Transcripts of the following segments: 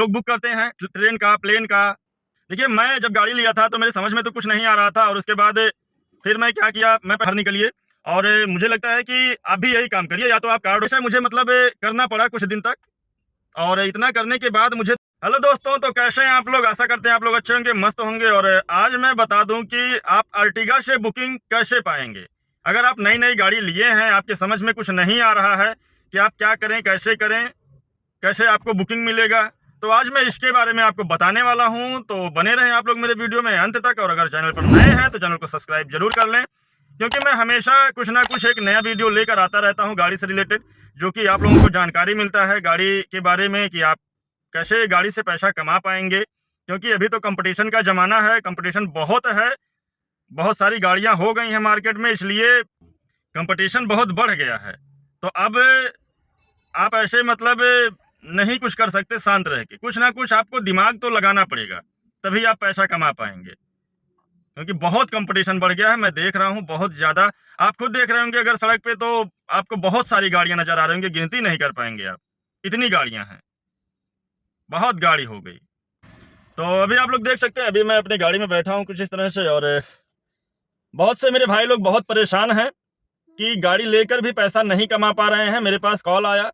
लोग बुक करते हैं, ट्रेन का, प्लेन का। देखिए, मैं जब गाड़ी लिया था तो मेरे समझ में तो कुछ नहीं आ रहा था, और उसके बाद फिर मैं क्या किया, मैं बाहर निकलिए, और मुझे लगता है कि आप भी यही काम करिए, या तो आप कार्ड से मुझे मतलब करना पड़ा कुछ दिन तक, और इतना करने के बाद मुझे। हेलो दोस्तों, तो कैसे हैं आप लोग? आशा करते हैं आप लोग अच्छे होंगे, मस्त होंगे। और आज मैं बता दूं कि आप अर्टिगा से बुकिंग कैसे पाएंगे। अगर आप नई नई गाड़ी लिए हैं, आपके समझ में कुछ नहीं आ रहा है कि आप क्या करें, कैसे करें, कैसे आपको बुकिंग मिलेगा, तो आज मैं इसके बारे में आपको बताने वाला हूं। तो बने रहें आप लोग मेरे वीडियो में अंत तक, और अगर चैनल पर नए हैं तो चैनल को सब्सक्राइब जरूर कर लें, क्योंकि मैं हमेशा कुछ ना कुछ एक नया वीडियो लेकर आता रहता हूं गाड़ी से रिलेटेड, जो कि आप लोगों को जानकारी मिलता है गाड़ी के बारे में कि आप कैसे गाड़ी से पैसा कमा पाएंगे। क्योंकि अभी तो कंपटीशन का ज़माना है, कंपटीशन बहुत है, बहुत सारी गाड़ियां हो गई हैं मार्केट में, इसलिए कंपटीशन बहुत बढ़ गया है। तो अब आप ऐसे मतलब नहीं कुछ कर सकते शांत रह के, कुछ ना कुछ आपको दिमाग तो लगाना पड़ेगा, तभी आप पैसा कमा पाएंगे। क्योंकि बहुत कंपटीशन बढ़ गया है, मैं देख रहा हूँ बहुत ज़्यादा। आप खुद देख रहे होंगे अगर सड़क पे, तो आपको बहुत सारी गाड़ियाँ नज़र आ रही होंगी, गिनती नहीं कर पाएंगे आप, इतनी गाड़ियाँ हैं, बहुत गाड़ी हो गई। तो अभी आप लोग देख सकते हैं, अभी मैं अपनी गाड़ी में बैठा हूँ कुछ इस तरह से, और बहुत से मेरे भाई लोग बहुत परेशान हैं कि गाड़ी लेकर भी पैसा नहीं कमा पा रहे हैं। मेरे पास कॉल आया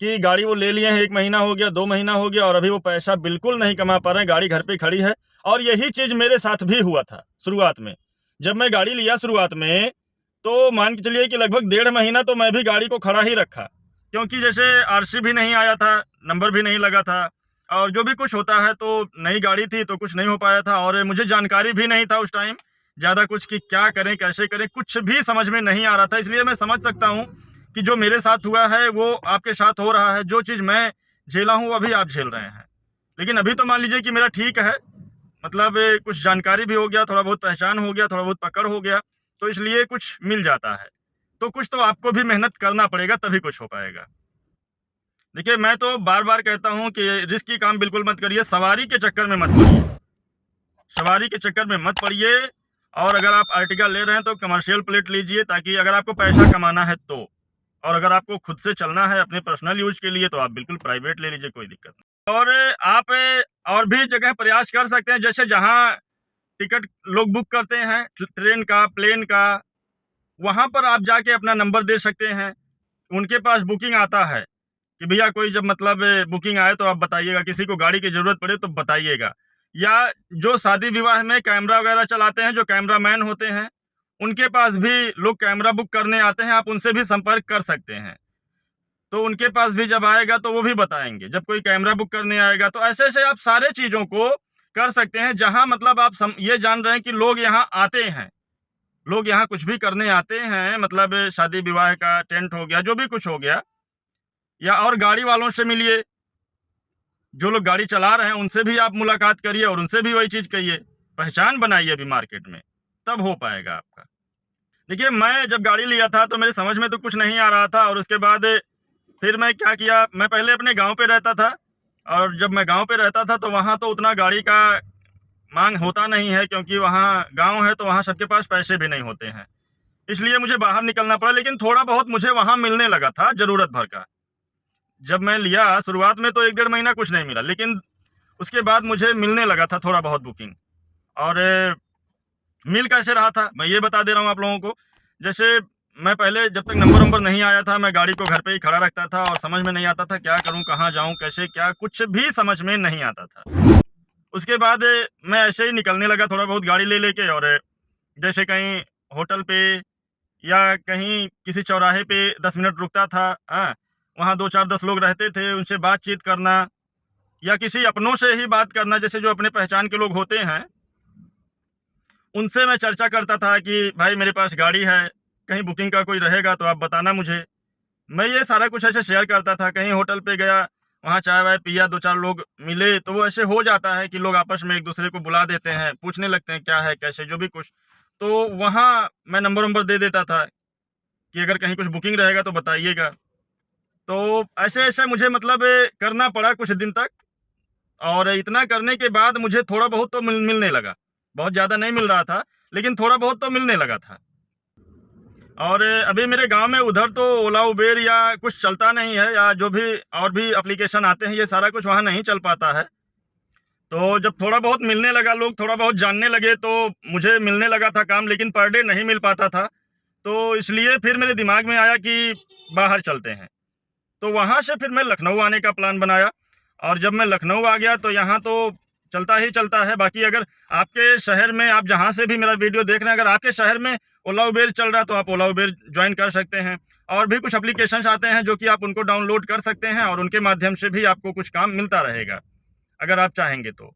कि गाड़ी वो ले लिए हैं, 1 महीना हो गया, 2 महीना हो गया, और अभी वो पैसा बिल्कुल नहीं कमा पा रहे हैं, गाड़ी घर पे खड़ी है। और यही चीज़ मेरे साथ भी हुआ था शुरुआत में। जब मैं गाड़ी लिया शुरुआत में, तो मान के चलिए कि लगभग 1.5 महीना तो मैं भी गाड़ी को खड़ा ही रखा, क्योंकि जैसे आरसी भी नहीं आया था, नंबर भी नहीं लगा था, और जो भी कुछ होता है, तो नई गाड़ी थी तो कुछ नहीं हो पाया था, और मुझे जानकारी भी नहीं था उस टाइम ज़्यादा कुछ कि क्या करें, कैसे करें, कुछ भी समझ में नहीं आ रहा था। इसलिए मैं समझ सकता हूँ कि जो मेरे साथ हुआ है वो आपके साथ हो रहा है, जो चीज़ मैं झेला हूँ वो अभी आप झेल रहे हैं। लेकिन अभी तो मान लीजिए कि मेरा ठीक है, मतलब कुछ जानकारी भी हो गया, थोड़ा बहुत पहचान हो गया, थोड़ा बहुत पकड़ हो गया, तो इसलिए कुछ मिल जाता है। तो कुछ तो आपको भी मेहनत करना पड़ेगा, तभी कुछ हो पाएगा। देखिए, मैं तो बार बार कहता हूँ कि रिस्की काम बिल्कुल मत करिए, सवारी के चक्कर में मत पड़िए, सवारी के चक्कर में मत पड़िए। और अगर आप अर्टिगा ले रहे हैं तो कमर्शियल प्लेट लीजिए, ताकि अगर आपको पैसा कमाना है तो, और अगर आपको खुद से चलना है अपने पर्सनल यूज के लिए, तो आप बिल्कुल प्राइवेट ले लीजिए, कोई दिक्कत नहीं। और आप और भी जगह प्रयास कर सकते हैं, जैसे जहाँ टिकट लोग बुक करते हैं, ट्रेन का, प्लेन का, वहाँ पर आप जाके अपना नंबर दे सकते हैं। उनके पास बुकिंग आता है कि भैया कोई जब मतलब बुकिंग आए तो आप बताइएगा, किसी को गाड़ी की ज़रूरत पड़े तो बताइएगा। या जो शादी विवाह में कैमरा वगैरह चलाते हैं, जो कैमरा मैन होते हैं, उनके पास भी लोग कैमरा बुक करने आते हैं, आप उनसे भी संपर्क कर सकते हैं। तो उनके पास भी जब आएगा तो वो भी बताएंगे, जब कोई कैमरा बुक करने आएगा। तो ऐसे ऐसे आप सारे चीज़ों को कर सकते हैं, जहाँ मतलब आप ये जान रहे हैं कि लोग यहाँ आते हैं, लोग यहाँ कुछ भी करने आते हैं, मतलब शादी विवाह का टेंट हो गया, जो भी कुछ हो गया। या और गाड़ी वालों से मिलिए, जो लोग गाड़ी चला रहे हैं उनसे भी आप मुलाकात करिए, और उनसे भी वही चीज़ कहिए, पहचान बनाइए अभी मार्केट में, तब हो पाएगा आपका। देखिए, मैं जब गाड़ी लिया था तो मेरे समझ में तो कुछ नहीं आ रहा था, और उसके बाद फिर मैं क्या किया, मैं पहले अपने गांव पे रहता था, और जब मैं गांव पे रहता था तो वहाँ तो उतना गाड़ी का मांग होता नहीं है, क्योंकि वहाँ गांव है तो वहाँ सबके पास पैसे भी नहीं होते हैं, इसलिए मुझे बाहर निकलना पड़ा। लेकिन थोड़ा बहुत मुझे वहाँ मिलने लगा था ज़रूरत भर का। जब मैं लिया शुरुआत में तो 1-1.5 महीना कुछ नहीं मिला, लेकिन उसके बाद मुझे मिलने लगा था थोड़ा बहुत बुकिंग। और मिल कैसे रहा था मैं ये बता दे रहा हूँ आप लोगों को। जैसे मैं पहले जब तक नंबर नहीं आया था, मैं गाड़ी को घर पे ही खड़ा रखता था, और समझ में नहीं आता था क्या करूँ, कहाँ जाऊँ, कैसे क्या, कुछ भी समझ में नहीं आता था। उसके बाद मैं ऐसे ही निकलने लगा थोड़ा बहुत गाड़ी ले लेके, और जैसे कहीं होटल पे या कहीं किसी चौराहे पे 10 मिनट रुकता था, हाँ, वहाँ 2-4-10 लोग रहते थे, उनसे बातचीत करना, या किसी अपनों से ही बात करना, जैसे जो अपने पहचान के लोग होते हैं, उनसे मैं चर्चा करता था कि भाई मेरे पास गाड़ी है, कहीं बुकिंग का कोई रहेगा तो आप बताना मुझे। मैं ये सारा कुछ ऐसे शेयर करता था। कहीं होटल पे गया, वहाँ चाय वाय पिया, 2-4 लोग मिले, तो वो ऐसे हो जाता है कि लोग आपस में एक दूसरे को बुला देते हैं, पूछने लगते हैं क्या है, कैसे, जो भी कुछ। तो वहाँ मैं नंबर दे देता था कि अगर कहीं कुछ बुकिंग रहेगा तो बताइएगा। तो ऐसे ऐसे मुझे मतलब करना पड़ा कुछ दिन तक, और इतना करने के बाद मुझे थोड़ा बहुत तो मिलने लगा। बहुत ज़्यादा नहीं मिल रहा था, लेकिन थोड़ा बहुत तो मिलने लगा था। और अभी मेरे गांव में उधर तो ओला उबेर या कुछ चलता नहीं है, या जो भी और भी एप्लीकेशन आते हैं ये सारा कुछ वहाँ नहीं चल पाता है। तो जब थोड़ा बहुत मिलने लगा, लोग थोड़ा बहुत जानने लगे, तो मुझे मिलने लगा था काम, लेकिन पर डे नहीं मिल पाता था। तो इसलिए फिर मेरे दिमाग में आया कि बाहर चलते हैं। तो वहाँ से फिर मैं लखनऊ आने का प्लान बनाया, और जब मैं लखनऊ आ गया तो यहाँ तो चलता ही चलता है। बाकी अगर आपके शहर में, आप जहाँ से भी मेरा वीडियो देख रहे हैं, अगर आपके शहर में ओला उबेर चल रहा है तो आप ओला उबेर ज्वाइन कर सकते हैं। और भी कुछ एप्लीकेशंस आते हैं जो कि आप उनको डाउनलोड कर सकते हैं, और उनके माध्यम से भी आपको कुछ काम मिलता रहेगा अगर आप चाहेंगे तो।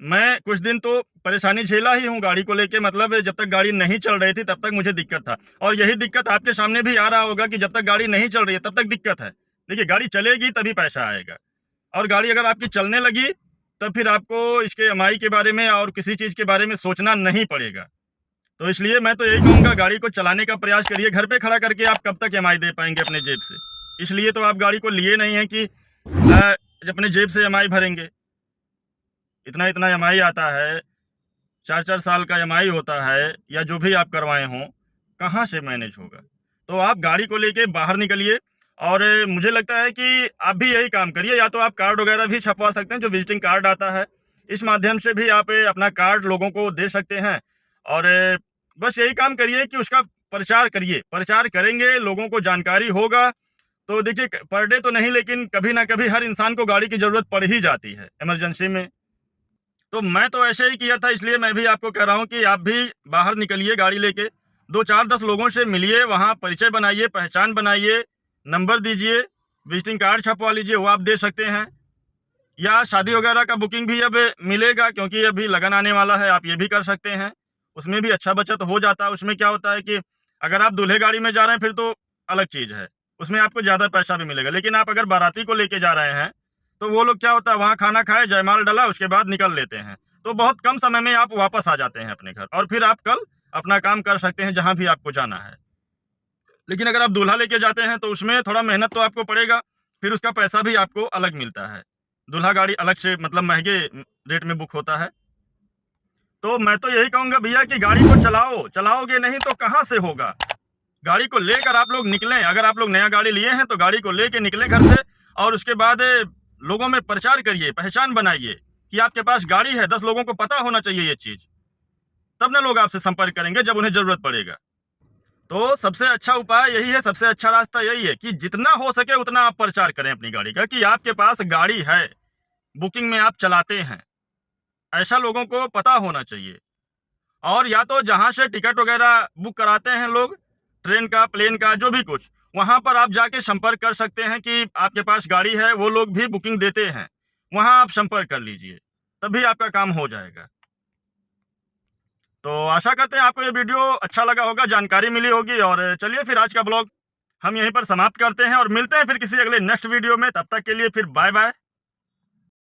मैं कुछ दिन तो परेशानी झेला ही हूँ गाड़ी को लेके, मतलब जब तक गाड़ी नहीं चल रही थी तब तक मुझे दिक्कत था, और यही दिक्कत आपके सामने भी आ रहा होगा कि जब तक गाड़ी नहीं चल रही है तब तक दिक्कत है। देखिए, गाड़ी चलेगी तभी पैसा आएगा, और गाड़ी अगर आपकी चलने लगी तब फिर आपको इसके EMI के बारे में और किसी चीज़ के बारे में सोचना नहीं पड़ेगा। तो इसलिए मैं तो यही कहूँगा, गाड़ी को चलाने का प्रयास करिए। घर पे खड़ा करके आप कब तक EMI दे पाएंगे अपने जेब से? इसलिए तो आप गाड़ी को लिए नहीं है कि अपने जेब से EMI भरेंगे। इतना इतना EMI आता है, 4-4 साल का EMI होता है, या जो भी आप करवाए हों, कहाँ से मैनेज होगा? तो आप गाड़ी को लेके बाहर निकलिए, और मुझे लगता है कि आप भी यही काम करिए। या तो आप कार्ड वगैरह भी छपवा सकते हैं, जो विजिटिंग कार्ड आता है, इस माध्यम से भी आप अपना कार्ड लोगों को दे सकते हैं। और बस यही काम करिए कि उसका प्रचार करिए। प्रचार करेंगे, लोगों को जानकारी होगा। तो देखिए, पर डे तो नहीं, लेकिन कभी ना कभी हर इंसान को गाड़ी की ज़रूरत पड़ ही जाती है इमरजेंसी में। तो मैं तो ऐसे ही किया था, इसलिए मैं भी आपको कह रहा हूँ कि आप भी बाहर निकलिए गाड़ी लेके, 2-4-10 लोगों से मिलिए, वहाँ परिचय बनाइए, पहचान बनाइए, नंबर दीजिए, विजिटिंग कार्ड छपवा लीजिए, वो आप दे सकते हैं। या शादी वगैरह का बुकिंग भी अब मिलेगा, क्योंकि अभी लगन आने वाला है, आप ये भी कर सकते हैं। उसमें भी अच्छा बचत हो जाता है। उसमें क्या होता है कि अगर आप दूल्हे गाड़ी में जा रहे हैं फिर तो अलग चीज़ है, उसमें आपको ज़्यादा पैसा भी मिलेगा। लेकिन आप अगर बाराती को लेके जा रहे हैं तो वो लोग क्या होता है, वहाँ खाना खाए, जयमाल डला, उसके बाद निकल लेते हैं। तो बहुत कम समय में आप वापस आ जाते हैं अपने घर, और फिर आप कल अपना काम कर सकते हैं जहाँ भी आपको जाना है। लेकिन अगर आप दूल्हा लेके जाते हैं तो उसमें थोड़ा मेहनत तो आपको पड़ेगा, फिर उसका पैसा भी आपको अलग मिलता है। दूल्हा गाड़ी अलग से, मतलब महंगे रेट में बुक होता है। तो मैं तो यही कहूँगा भैया कि गाड़ी को चलाओ, चलाओगे नहीं तो कहाँ से होगा? गाड़ी को लेकर आप लोग निकलें। अगर आप लोग नया गाड़ी लिए हैं तो गाड़ी को लेके निकलें घर से, और उसके बाद लोगों में प्रचार करिए, पहचान बनाइए कि आपके पास गाड़ी है। 10 लोगों को पता होना चाहिए ये चीज़, तब ना लोग आपसे संपर्क करेंगे जब उन्हें ज़रूरत पड़ेगा। तो सबसे अच्छा उपाय यही है, सबसे अच्छा रास्ता यही है कि जितना हो सके उतना आप प्रचार करें अपनी गाड़ी का, कि आपके पास गाड़ी है, बुकिंग में आप चलाते हैं। ऐसा लोगों को पता होना चाहिए। और या तो जहाँ से टिकट वगैरह बुक कराते हैं लोग, ट्रेन का, प्लेन का, जो भी कुछ, वहाँ पर आप जाके संपर्क कर सकते हैं कि आपके पास गाड़ी है, वो लोग भी बुकिंग देते हैं, वहाँ आप संपर्क कर लीजिए, तभी आपका काम हो जाएगा। तो आशा करते हैं आपको ये वीडियो अच्छा लगा होगा, जानकारी मिली होगी। और चलिए फिर आज का ब्लॉग हम यहीं पर समाप्त करते हैं, और मिलते हैं फिर किसी अगले नेक्स्ट वीडियो में। तब तक के लिए फिर बाय बाय।